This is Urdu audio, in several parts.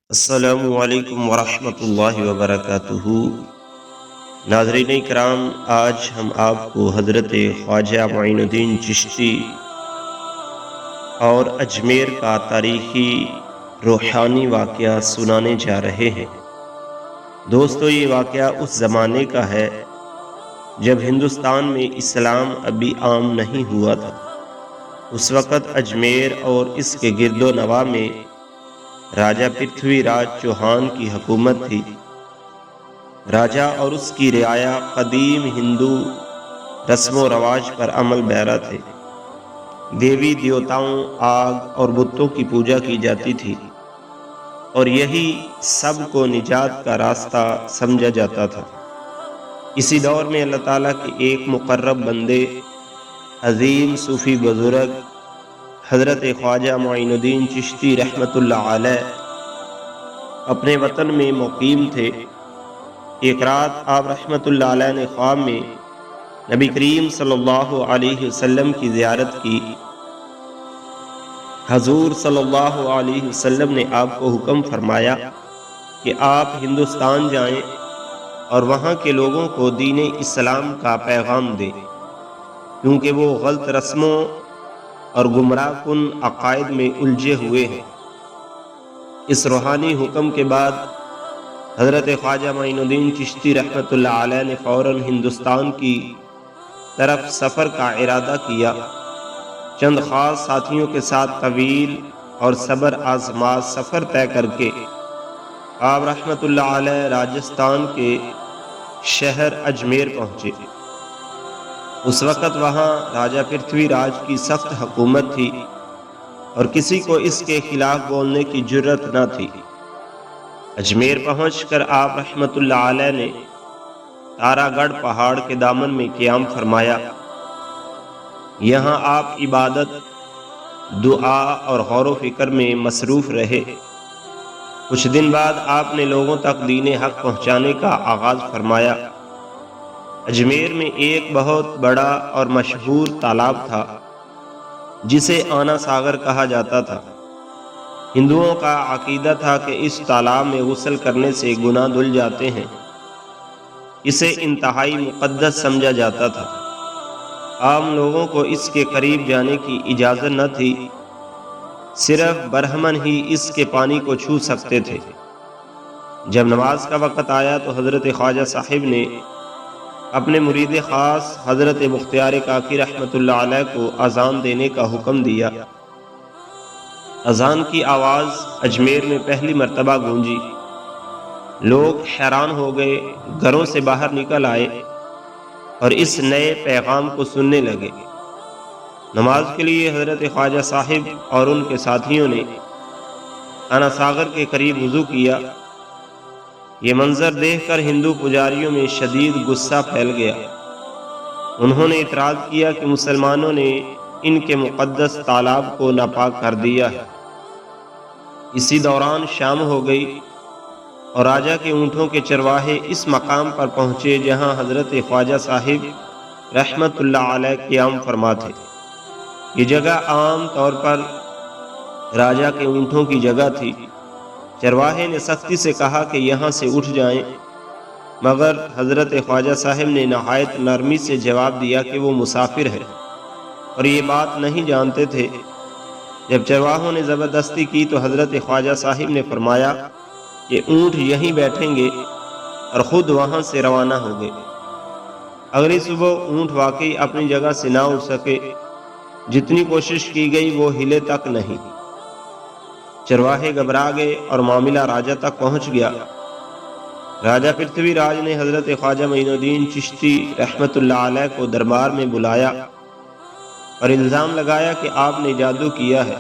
السلام علیکم ورحمۃ اللہ وبرکاتہ۔ ناظرین کرام، آج ہم آپ کو حضرت خواجہ معین الدین چشتی اور اجمیر کا تاریخی روحانی واقعہ سنانے جا رہے ہیں۔ دوستو، یہ واقعہ اس زمانے کا ہے جب ہندوستان میں اسلام ابھی عام نہیں ہوا تھا۔ اس وقت اجمیر اور اس کے گرد و نواح میں راجہ پرتھوی راج چوہان کی حکومت تھی۔ راجہ اور اس کی رعایا قدیم ہندو رسم و رواج پر عمل پیرا تھے۔ دیوی دیوتاؤں، آگ اور بتوں کی پوجا کی جاتی تھی، اور یہی سب کو نجات کا راستہ سمجھا جاتا تھا۔ اسی دور میں اللہ تعالیٰ کے ایک مقرب بندے، عظیم صوفی بزرگ حضرت خواجہ معین الدین چشتی رحمۃ اللہ علیہ اپنے وطن میں مقیم تھے۔ ایک رات آپ رحمۃ اللہ علیہ نے خواب میں نبی کریم صلی اللہ علیہ وسلم کی زیارت کی۔ حضور صلی اللہ علیہ وسلم نے آپ کو حکم فرمایا کہ آپ ہندوستان جائیں اور وہاں کے لوگوں کو دین اسلام کا پیغام دیں، کیونکہ وہ غلط رسموں اور گمراہ کن عقائد میں الجھے ہوئے ہیں۔ اس روحانی حکم کے بعد حضرت خواجہ معین الدین چشتی رحمۃ اللہ علیہ نے فوراً ہندوستان کی طرف سفر کا ارادہ کیا۔ چند خاص ساتھیوں کے ساتھ طویل اور صبر آزما سفر طے کر کے آپ رحمۃ اللہ علیہ راجستھان کے شہر اجمیر پہنچے۔ اس وقت وہاں راجہ پرتھوی راج کی سخت حکومت تھی اور کسی کو اس کے خلاف بولنے کی جرت نہ تھی۔ اجمیر پہنچ کر آپ رحمۃ اللہ علیہ نے تارا گڑھ پہاڑ کے دامن میں قیام فرمایا۔ یہاں آپ عبادت، دعا اور غور و فکر میں مصروف رہے۔ کچھ دن بعد آپ نے لوگوں تک دین حق پہنچانے کا آغاز فرمایا۔ اجمیر میں ایک بہت بڑا اور مشہور تالاب تھا جسے آنا ساگر کہا جاتا تھا۔ ہندوؤں کا عقیدہ تھا کہ اس تالاب میں غسل کرنے سے گناہ دھل جاتے ہیں۔ اسے انتہائی مقدس سمجھا جاتا تھا۔ عام لوگوں کو اس کے قریب جانے کی اجازت نہ تھی، صرف برہمن ہی اس کے پانی کو چھو سکتے تھے۔ جب نماز کا وقت آیا تو حضرت خواجہ صاحب نے اپنے مرید خاص حضرت مختار کاکی رحمۃ اللہ علیہ کو اذان دینے کا حکم دیا۔ اذان کی آواز اجمیر میں پہلی مرتبہ گونجی۔ لوگ حیران ہو گئے، گھروں سے باہر نکل آئے اور اس نئے پیغام کو سننے لگے۔ نماز کے لیے حضرت خواجہ صاحب اور ان کے ساتھیوں نے آنا ساگر کے قریب وضو کیا۔ یہ منظر دیکھ کر ہندو پجاریوں میں شدید غصہ پھیل گیا۔ انہوں نے اعتراض کیا کہ مسلمانوں نے ان کے مقدس تالاب کو ناپاک کر دیا ہے۔ اسی دوران شام ہو گئی اور راجہ کے اونٹوں کے چرواہے اس مقام پر پہنچے جہاں حضرت خواجہ صاحب رحمۃ اللہ علیہ قیام فرما تھے۔ یہ جگہ عام طور پر راجہ کے اونٹوں کی جگہ تھی۔ چرواہے نے سختی سے کہا کہ یہاں سے اٹھ جائیں، مگر حضرت خواجہ صاحب نے نہایت نرمی سے جواب دیا کہ وہ مسافر ہے اور یہ بات نہیں جانتے تھے۔ جب چرواہوں نے زبردستی کی تو حضرت خواجہ صاحب نے فرمایا کہ اونٹ یہیں بیٹھیں گے اور خود وہاں سے روانہ ہو گئے۔ اگلی صبح اونٹ واقعی اپنی جگہ سے نہ اٹھ سکے، جتنی کوشش کی گئی وہ ہلے تک نہیں۔ چرواہے گھبرا گئے اور معاملہ راجہ تک پہنچ گیا۔ راجہ پرتھوی راج نے حضرت خواجہ معین الدین چشتی رحمۃ اللہ علیہ کو دربار میں بلایا اور الزام لگایا کہ آپ نے جادو کیا ہے۔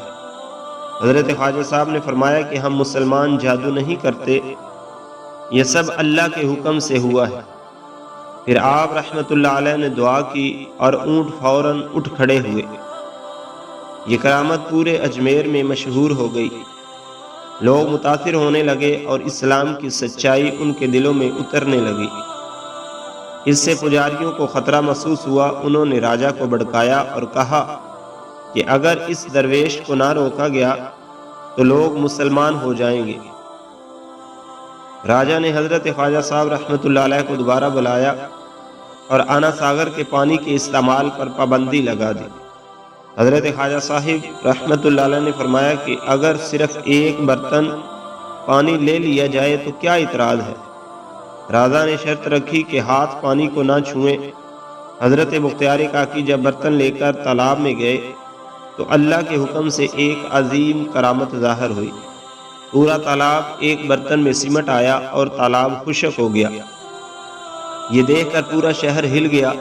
حضرت خواجہ صاحب نے فرمایا کہ ہم مسلمان جادو نہیں کرتے، یہ سب اللہ کے حکم سے ہوا ہے۔ پھر آپ رحمۃ اللہ علیہ نے دعا کی اور اونٹ فوراً اٹھ کھڑے ہوئے۔ یہ کرامت پورے اجمیر میں مشہور ہو گئی۔ لوگ متاثر ہونے لگے اور اسلام کی سچائی ان کے دلوں میں اترنے لگی۔ اس سے پجاریوں کو خطرہ محسوس ہوا۔ انہوں نے راجہ کو بھڑکایا اور کہا کہ اگر اس درویش کو نہ روکا گیا تو لوگ مسلمان ہو جائیں گے۔ راجا نے حضرت خواجہ صاحب رحمۃ اللہ علیہ کو دوبارہ بلایا اور آنا ساگر کے پانی کے استعمال پر پابندی لگا دی۔ حضرت خواجہ صاحب رحمۃ اللہ علیہ نے فرمایا کہ اگر صرف ایک برتن پانی لے لیا جائے تو کیا اعتراض ہے؟ راجا نے شرط رکھی کہ ہاتھ پانی کو نہ چھوئیں۔ حضرت بختیار کاکی جب برتن لے کر تالاب میں گئے تو اللہ کے حکم سے ایک عظیم کرامت ظاہر ہوئی۔ پورا تالاب ایک برتن میں سمٹ آیا اور تالاب خشک ہو گیا۔ یہ دیکھ کر پورا شہر ہل گیا۔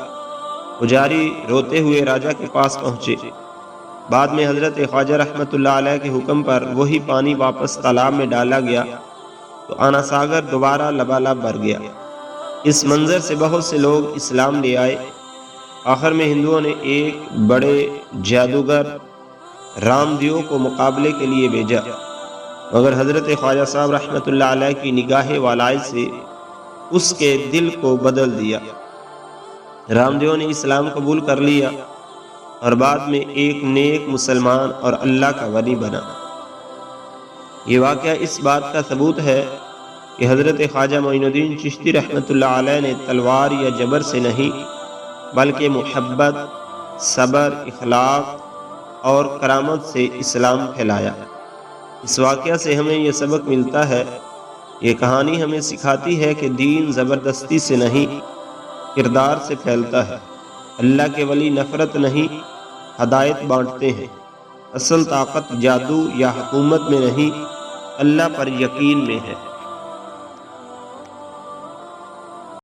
پجاری روتے ہوئے راجا کے پاس پہنچے۔ بعد میں حضرت خواجہ رحمۃ اللہ علیہ کے حکم پر وہی پانی واپس تالاب میں ڈالا گیا تو آنا ساگر دوبارہ لبالب بھر گیا۔ اس منظر سے بہت سے لوگ اسلام لے آئے۔ آخر میں ہندوؤں نے ایک بڑے جادوگر رام دیو کو مقابلے کے لیے بھیجا، مگر حضرت خواجہ صاحب رحمۃ اللہ علیہ کی نگاہ والائے سے اس کے دل کو بدل دیا۔ رام دیو نے اسلام قبول کر لیا اور بعد میں ایک نیک مسلمان اور اللہ کا ولی بنا۔ یہ واقعہ اس بات کا ثبوت ہے کہ حضرت خواجہ معین الدین چشتی رحمۃ اللہ علیہ نے تلوار یا جبر سے نہیں بلکہ محبت، صبر، اخلاق اور کرامت سے اسلام پھیلایا۔ اس واقعہ سے ہمیں یہ سبق ملتا ہے، یہ کہانی ہمیں سکھاتی ہے کہ دین زبردستی سے نہیں، کردار سے پھیلتا ہے۔ اللہ کے ولی نفرت نہیں، ہدایت بانٹتے ہیں۔ اصل طاقت جادو یا حکومت میں نہیں، اللہ پر یقین میں ہے۔